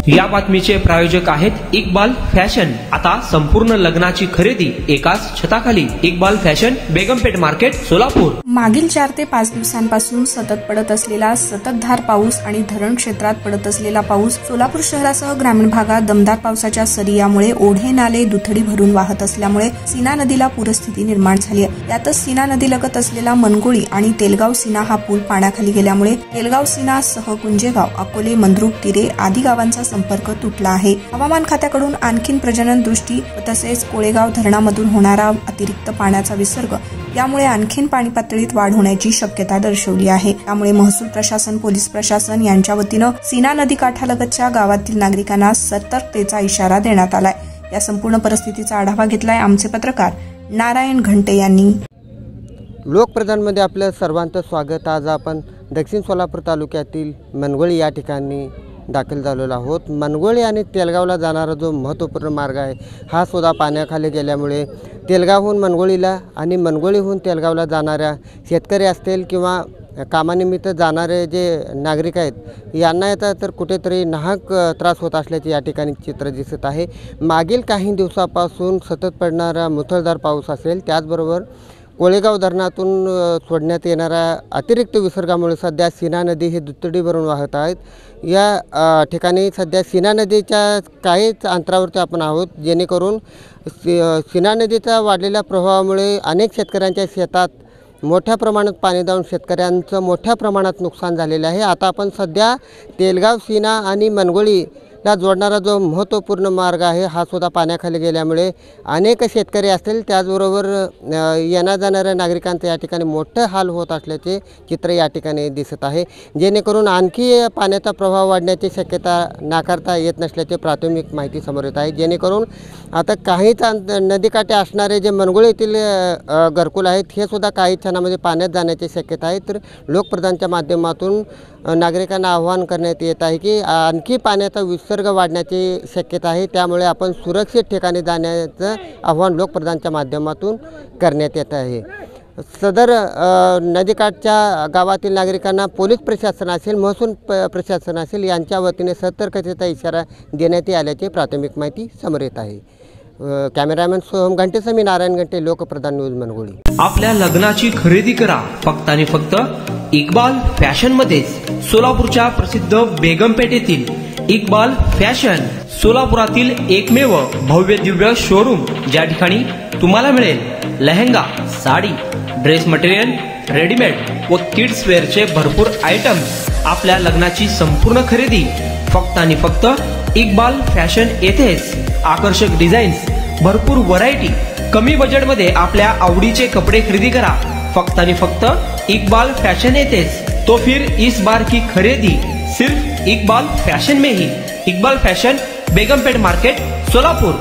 या बातमीचे प्रायोजक आहेत इक्बाल फॅशन। आता संपूर्ण लग्नाची खरेदी एकाच छताखाली। Iqbal fashion, Begampeth market, Solapur. मागील 4 ते 5 दिवसांपासून सतत पडत असलेला संततधार पाऊस आणि धरण क्षेत्रात पडत असलेला पाऊस, सोलापूर शहरासह ग्रामीण भागात दमदार पावसाच्या सरी यामुळे ओढे नाले दुथडी भरून वाहत असल्यामुळे सीना नदीला पूरस्थिती निर्माण झाली आहे। यातच सीना नदीलगत असलेला मनगोळी आणि तेलगाव सीना हा पूल पाण्याखाली गेल्यामुळे तेलगाव सीना सह कुंजेगाव, अकोले, मंद्रुप, तिरे आदी गावांचा संपर्क तुटला आहे। हवामान खात्याकडून आणखीन प्रजनन दृष्टी तसेच कोळेगाव धरणामधून होणारा अतिरिक्त पाण्याचा विसर्ग यामुळे आणखीन पाणी पातळीत वाढ होण्याची शक्यता दर्शवली आहे। त्यामुळे महसूल प्रशासन, पोलीस प्रशासन यांच्या वतीनं सीना नदी काठालगतच्या गावातील नागरिकांना सतर्कतेचा इशारा देण्यात आलाय। या संपूर्ण परिस्थितीचा आढावा घेतलाय आमचे पत्रकार नारायण घंटे यांनी। लोकप्रधानमध्ये आपलं सर्वांचं स्वागत। आज आपण दक्षिण सोलापूर तालुक्यातील मनगोळी या ठिकाणी दाखल झालेलो आहोत। मनगोळी आणि तेलगावला जाणारा जो महत्त्वपूर्ण मार्ग आहे हा सुद्धा पाण्याखाली गेल्यामुळे तेलगावहून मनगोळीला आणि मनगोळीहून तेलगावला जाणाऱ्या शेतकरी असतील किंवा कामानिमित्त जाणारे जे नागरिक आहेत यांना येता तर कुठेतरी नाहक त्रास होत असल्याचे या ठिकाणी चित्र दिसत आहे। मागील काही दिवसापासून सतत पडणारा मुसळधार पाऊस असेल, त्याचबरोबर कोळेगाव धरणातून सोडण्यात येणाऱ्या अतिरिक्त विसर्गामुळे सध्या सीना नदी ही दुथडी भरून वाहत आहेत। या ठिकाणी सध्या सीना नदीच्या काहीच अंतरावरती आपण आहोत, जेणेकरून सीना नदीच्या वाढलेल्या प्रवाहामुळे अनेक शेतकऱ्यांच्या शेतात मोठ्या प्रमाणात पाणी जाऊन शेतकऱ्यांचं मोठ्या प्रमाणात नुकसान झालेलं आहे। आता आपण सध्या तेलगाव, सीना आणि मनगोळीला जोडणारा जो महत्त्वपूर्ण मार्ग आहे हा सुद्धा पाण्याखाली गेल्यामुळे अनेक शेतकरी असतील, त्याचबरोबर येण्या जाणाऱ्या नागरिकांचं या ठिकाणी मोठं हाल होत असल्याचे चित्र या ठिकाणी दिसत आहे। जेणेकरून आणखी पाण्याचा प्रवाह वाढण्याची शक्यता नाकारता येत नसल्याचे प्राथमिक माहिती समोर येत आहे। जेणेकरून आता काहीच नदीकाठी असणारे जे मनगोळीतील घरकुल आहेत हे सुद्धा काही क्षणामध्ये पाण्यात जाण्याची शक्यता आहे। तर लोकप्रधानच्या माध्यमातून नागरिकांना आवाहन करण्यात येत आहे की आणखी पाण्याचा विसर्ग वाढण्याची शक्यता आहे, त्यामुळे आपण सुरक्षित ठिकाणी जाण्याचं आवाहन लोकप्रधानच्या माध्यमातून करण्यात येत आहे। सदर नदीकाठच्या गावातील नागरिकांना पोलीस प्रशासन असेल, महसूल प्रशासन असेल यांच्या वतीने सतर्कतेचा इशारा देण्यात आल्याची प्राथमिक माहिती समोर येत आहे। कॅमेरामॅन सोहम घंटेसह मी नारायण घंटे, लोकप्रधान न्यूज मनगोळी। आपल्या लग्नाची खरेदी करा फक्त आणि फक्त इक्बाल फॅशन मध्ये। सोलापूरच्या प्रसिद्ध बेगमपेठ येथील इक्बाल फॅशन सोलापुरातील एकमेव भव्य दिव्य शोरूम, ज्या ठिकाणी तुम्हाला मिळेल lehenga, sari, dress material, readymade व किड्स वेअरचे भरपूर आयटम्स। आपल्या लग्नाची संपूर्ण खरेदी फक्त आणि फक्त इक्बाल फॅशन येथेच। आकर्षक डिझाईन्स, भरपूर व्हरायटी, कमी बजेटमध्ये आपल्या आवडीचे कपडे खरेदी करा फक्त आणि फक्त इक्बाल फैशन येतेच। तो फिर इस बार की खरीदी सिर्फ इक्बाल फैशन में ही। Iqbal fashion, Begampeth market, Solapur.